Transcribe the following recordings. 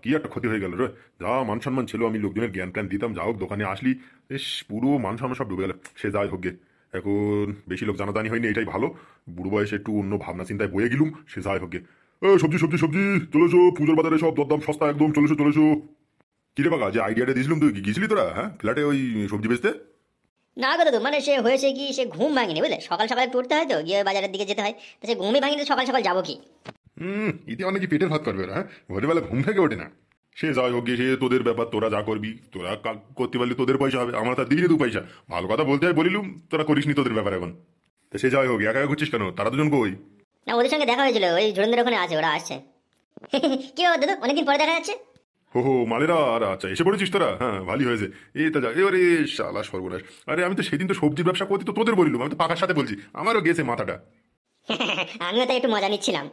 কি একটা ক্ষতি হয়ে গেল রে। যা মান সম্মান ছিল, আমি লোকজনের জ্ঞান ট্যান দিতাম, যা হোক দোকানে আসলি বেশ পুরো মান সম্মান সব ডুবে গেল। সে যাই হোক গে, এখন বেশি লোক জানাজানি হয়নি, এটাই ভালো। বুড়ো বয়সে একটু অন্য ভাবনা চিন্তায় বয়ে গেলুম, সে যাই হোক গে। সবজি সবজি সবজি চলেছো, পুজোর বাজারে সব দরদাম সস্তা একদম, চলেছো চলেছো। কিরে বাবা, যে আইডিয়াটা দিয়েছিলাম তুই গিয়েছিলি তোরা, হ্যাঁ, ফ্ল্যাটে ওই সবজি বেচতে? না গো দাদু, মানে সে হয়েছে কি, সে ঘুম ভাঙিনি বুঝলে, সকাল সকাল একটু উঠতে হয় তো, গিয়ে বাজারের দিকে যেতে হয়, তো সে ঘুমই ভাঙিনি, তো সকাল সকাল যাবো কি। ইতি অনেক পেটের ভাত করবে ওরা, হ্যাঁ, ভোরবেলা ঘুম থেকে ওঠে না। সে যাই হোক গে, সে তোদের ব্যাপার, তোরা যা করবি, তোরা করতে পারলে তোদের পয়সা হবে, আমার তার দিবি না দু পয়সা। ভালো কথা বলতে হয় বলিলুম, তোরা করিসনি তোদের ব্যাপার এখন। তো সে যাই হোক, একা একা ঘুরছিস কেন, তারা দুজন কই? না, ওদের সঙ্গে দেখা হয়েছিল, ওই ঝুড়ন্দের ওখানে আছে, ওরা আসছে। কি বাবা দাদু, অনেকদিন পরে দেখা যাচ্ছে। হো হো, মালেরা, আর আচ্ছা এসে পড়েছিস তোরা, হ্যাঁ ভালোই হয়েছে। এই তা যা, এবারে শালা সর্বনাশ। আরে আমি তো সেদিন তো সবজির ব্যবসা করতে তো তোদের বলিলুম, আমি তো পাকার সাথে বলছি, আমারও গেছে মাথাটা। আমিও তাই একটু মজা নিচ্ছিলাম।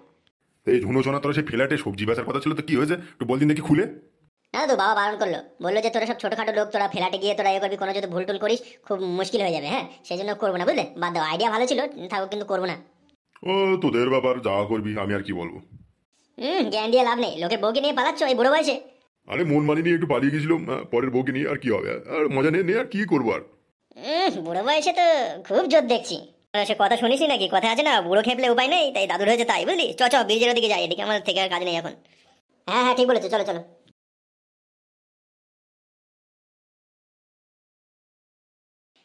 এই ঝুনো সোনা, তোরা সেই ফ্ল্যাটে সবজি বেচার কথা ছিল, তো কি হয়েছে একটু বলদিন দেখি খুলে। না দাদু, বাবা বারণ করলো, বললো যে তোরা সব ছোটখাটো লোক, তোরা ফ্ল্যাটে গিয়ে তোরা এ করবি, কোনো যদি ভুল টুল করিস খুব মুশকিল হয়ে যাবে, হ্যাঁ, সেই জন্য করবো না বুঝলে, বাদ দাও, আইডিয়া ভালো ছিল, থাকো কিন্তু করবো না। ও, তোদের ব্যাপার, যা করবি, আমি আর কি বলবো। জ্ঞান দিয়ে লাভ নেই, লোকে বউকে নিয়ে পালাচ্ছ এই বুড়ো বয়সে। আরে মন মানি নিয়ে একটু পালিয়ে গেছিলাম, পরের বউকে নিয়ে আর কি হবে, আর মজা নিয়ে নিয়ে আর কি করবো আর। বুড়ো বয়সে তো খুব জোর দেখছি। সে কথা শুনিস নাকি, কথা আছে না, বুড়ো খেপলে উপায় নেই, তাই দাদুর হয়েছে তাই, বুঝলি। চ চ, ব্রিজের দিকে যাই, এদিকে আমার থেকে আর কাজ নেই এখন। হ্যাঁ হ্যাঁ, ঠিক বলেছো, চলো চলো।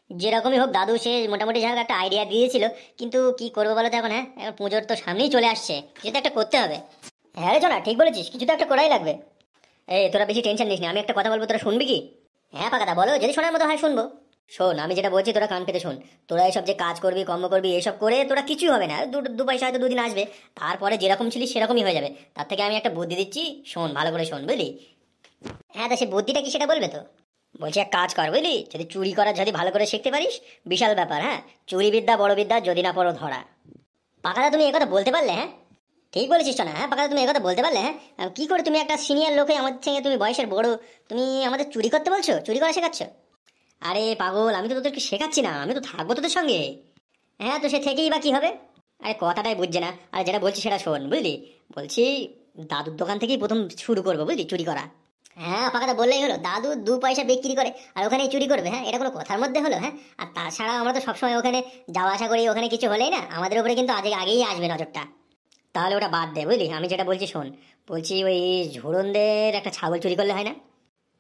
যেরকমই হোক দাদু সে মোটামুটি যাই হোক একটা আইডিয়া দিয়েছিল, কিন্তু কি করবো বলো তো এখন, হ্যাঁ, এখন পুজোর তো সামনেই চলে আসছে, কিছু তো একটা করতে হবে। হ্যাঁ রে না, ঠিক বলেছিস, কিছু তো একটা করাই লাগবে। এই তোরা বেশি টেনশন নিস না, আমি একটা কথা বলবো, তোরা শুনবি কি? হ্যাঁ পাকাদা, বলো, যদি শোনার মতো হয় শুনবো। শোন, আমি যেটা বলছি তোরা কান পেতে শোন। তোরা এইসব যে কাজ করবি, কর্ম করবি, এইসব করে তোরা কিছুই হবে না, দু দু পয়সা হয়তো দুদিন আসবে, তারপরে যেরকম ছিলিস সেরকমই হয়ে যাবে। তার থেকে আমি একটা বুদ্ধি দিচ্ছি, শোন ভালো করে শোন, বুঝলি। হ্যাঁ, তা সে বুদ্ধিটা কি সেটা বলবে তো। বলছি এক কাজ কর বুঝলি, যদি চুরি করা যদি ভালো করে শিখতে পারিস, বিশাল ব্যাপার, হ্যাঁ। চুরি বিদ্যা বড় বিদ্যা, যদি না পড়ো ধরা। পাকাদা তুমি একথা বলতে পারলে, হ্যাঁ, ঠিক বলেছিস না, হ্যাঁ পাকাদা তুমি একথা বলতে পারলে, হ্যাঁ। কি করে তুমি একটা সিনিয়র লোকে, আমাদের থেকে তুমি বয়সের বড়, তুমি আমাদের চুরি করতে বলছো, চুরি করা শেখাচ্ছ? আরে পাগল, আমি তো তোদেরকে শেখাচ্ছি না, আমি তো থাকবো তোদের সঙ্গে। হ্যাঁ, তো সে থেকেই বা কি হবে? আরে কথাটাই বুঝছে না, আর যেটা বলছি সেটা শোন বুঝলি। বলছি দাদুর দোকান থেকেই প্রথম শুরু করবো বুঝলি, চুরি করা। হ্যাঁ পাকাটা বললেই হলো, দাদু দু পয়সা বিক্রি করে আর ওখানেই চুরি করবে, হ্যাঁ, এটা কোনো কথার মধ্যে হলো, হ্যাঁ। আর তাছাড়া আমরা তো সবসময় ওখানে যাওয়া আসা করি, ওখানে কিছু হলেই না আমাদের উপরে কিন্তু আজকে আগেই আসবে নজরটা। তাহলে ওটা বাদ দে বুঝলি, আমি যেটা বলছি শোন। বলছি ওই ঝুড়নদের একটা ছাগল চুরি করলে হয় না?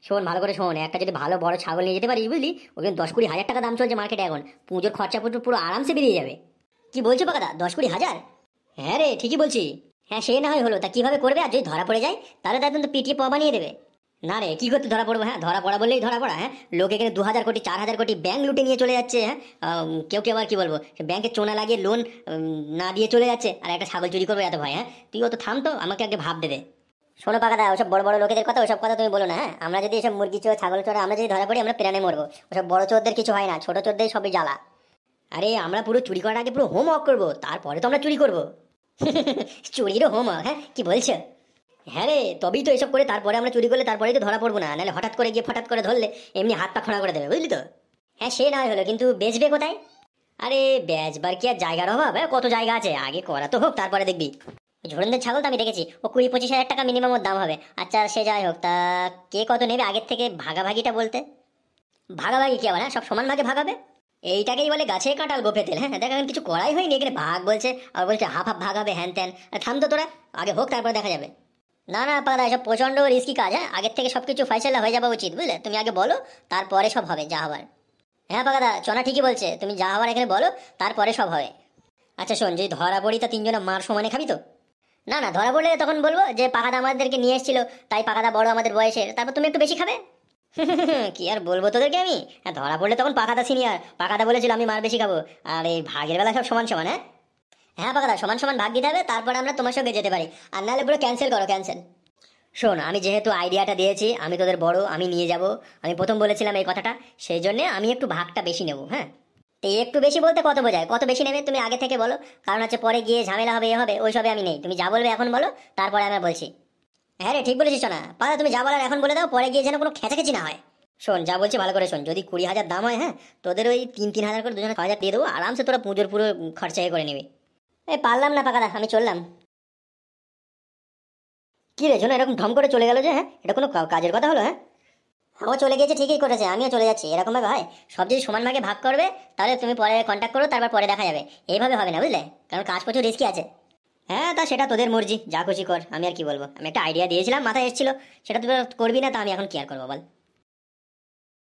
শোন ভালো করে শোন, একটা যদি ভালো বড় ছাগল নিয়ে যেতে পারিস বুঝলি, ওখানে 10-20 হাজার টাকা দাম চলছে মার্কেটে এখন, পুজোর খরচা পুজো পুরো আরামসে বেরিয়ে যাবে। কি বলছো পাকাদা, 10-20 হাজার? হ্যাঁ রে, ঠিকই বলছি। হ্যাঁ সে না হয় হলো, তা কিভাবে করবে, আর যদি ধরা পড়ে যায় তাহলে তার কিন্তু পিটিয়ে পা বানিয়ে দেবে। না রে, কি করতে ধরা পড়বো, হ্যাঁ, ধরা পড়া বললেই ধরা পড়া, হ্যাঁ। লোক এখানে 2,000 কোটি 4,000 কোটি ব্যাংক লুটে নিয়ে চলে যাচ্ছে, হ্যাঁ। কেউ কেউ আবার কি বলবো, ব্যাংকে চোনা লাগিয়ে লোন না দিয়ে চলে যাচ্ছে, আর একটা ছাগল চুরি করবে এত ভয়, হ্যাঁ। তুই অত থাম তো, আমাকে আগে ভাব দেবে। শোনো পাকাদা, ওসব বড় বড় লোকেদের কথা, ওসব কথা তুমি বলো না, হ্যাঁ। আমরা যদি এসব মুরগি চোর ছাগল চোর আমরা যদি ধরা পড়ি, আমরা প্রাণে মরবো। ওসব বড় চোরদের কিছু হয় না, ছোট চোরদের সবই জ্বালা। আরে আমরা পুরো চুরি করার আগে পুরো হোম ওয়ার্ক করবো, তারপরে তো আমরা চুরি করবো। চুরিরও হোম ওয়ার্ক, হ্যাঁ, কি বলছো? হ্যাঁ রে, তবেই তো এসব করে তারপরে আমরা চুরি করলে তারপরেই তো ধরা পড়বো না, নাহলে হঠাৎ করে গিয়ে ফঠাৎ করে ধরলে এমনি হাত পা খোঁড়া করে দেবে, বুঝলি তো। হ্যাঁ সে না হলো, কিন্তু বেচবে কোথায়? আরে বেচবার কি আর জায়গার অভাব, হ্যাঁ, কত জায়গা আছে, আগে করা তো হোক, তারপরে দেখবি। ঝোড়নদের ছাগল তো আমি দেখেছি, ও 20-25 হাজার টাকা মিনিমাম ওর দাম হবে। আচ্ছা সে যাই হোক, তা কে কত নেবে আগের থেকে ভাগাভাগিটা বলতে। ভাগাভাগি কি আবার, হ্যাঁ, সব সমান ভাগে ভাগাবে। এইটাকেই বলে গাছে কাঁঠাল গোফে তেল, হ্যাঁ। দেখ এখন কিছু করাই হয়নি, এখানে ভাগ বলছে, আর বলছে হাফ হাফ ভাগ হবে, হ্যান ত্যান। থাম তো তোরা, আগে হোক তারপরে দেখা যাবে। না না পাদা, এসব প্রচন্ড রিস্কি কাজ, হ্যাঁ, আগের থেকে সবকিছু ফয়সালা হয়ে যাওয়া উচিত বুঝলে, তুমি আগে বলো, তারপরে সব হবে যা হবার। হ্যাঁ পাকাদা, চনা ঠিকই বলছে, তুমি যা হবার এখানে বলো, তারপরে সব হবে। আচ্ছা শোন, যদি ধরা পড়ি তা তিনজনে মার সমানে খাবি তো? না না, ধরা পড়লে তখন বলবো যে পাকাদা আমাদেরকে নিয়ে এসেছিল, তাই পাকাদা বড় আমাদের বয়সের, তারপর তুমি একটু বেশি খাবে। কি আর বলবো তোদেরকে আমি, হ্যাঁ, ধরা পড়লে তখন পাকাদা সিনিয়র, পাকাদা বলেছিল আমি মার বেশি খাবো, আর এই ভাগের বেলা সব সমান সমান, হ্যাঁ। হ্যাঁ পাকাদা, সমান সমান ভাগ দিতে হবে, তারপর আমরা তোমার সঙ্গে যেতে পারি, আর নাহলে পুরো ক্যান্সেল করো, ক্যান্সেল। শোন, আমি যেহেতু আইডিয়াটা দিয়েছি, আমি তোদের বড়, আমি নিয়ে যাব, আমি প্রথম বলেছিলাম এই কথাটা, সেই জন্য আমি একটু ভাগটা বেশি নেবো, হ্যাঁ। তো একটু বেশি বলতে কত বোঝায়, কত বেশি নেবে তুমি আগে থেকে বলো, কারণ হচ্ছে পরে গিয়ে ঝামেলা হবে, এ হবে, ওই সবে আমি নেই, তুমি যা বলবে এখন বলো, তারপরে আমি বলছি। হ্যাঁ রে, ঠিক বলেছিস না পাদা, তুমি যা বলার এখন বলে দাও, পরে গিয়ে যেন কোনো খেঁচাখেচি না হয়। শোন যা বলছি ভালো করে শোন, যদি 20,000 দাম হয়, হ্যাঁ, তোদের ওই 3-3 হাজার করে দুজনে 5,000 দিয়ে দেবো, আরামসে তোরা পুজোর পুরো খরচা করে নিবি। এই পারলাম না পাকাদা, আমি চললাম। কি রে শোনো, এরকম ঢম করে চলে গেল যে? হ্যাঁ, এটা কোনো কাজের কথা হলো? হ্যাঁ, ও চলে গেছে ঠিকই করেছে, আমিও চলে যাচ্ছি। এরকম ভাবে হয়? সব যদি সমান ভাগে ভাগ করবে তাহলে তুমি পরে কন্ট্যাক্ট করো, তারপর পরে দেখা যাবে। এইভাবে হবে না, বুঝলে? কারণ কাজ প্রচুর রিস্কি আছে। হ্যাঁ, তা সেটা তোদের মর্জি, যা খুশি কর, আমি আর কি বলবো। আমি একটা আইডিয়া দিয়েছিলাম, মাথায় এসেছিল, সেটা তুই করবি না, তা আমি এখন কি আর করবো বল।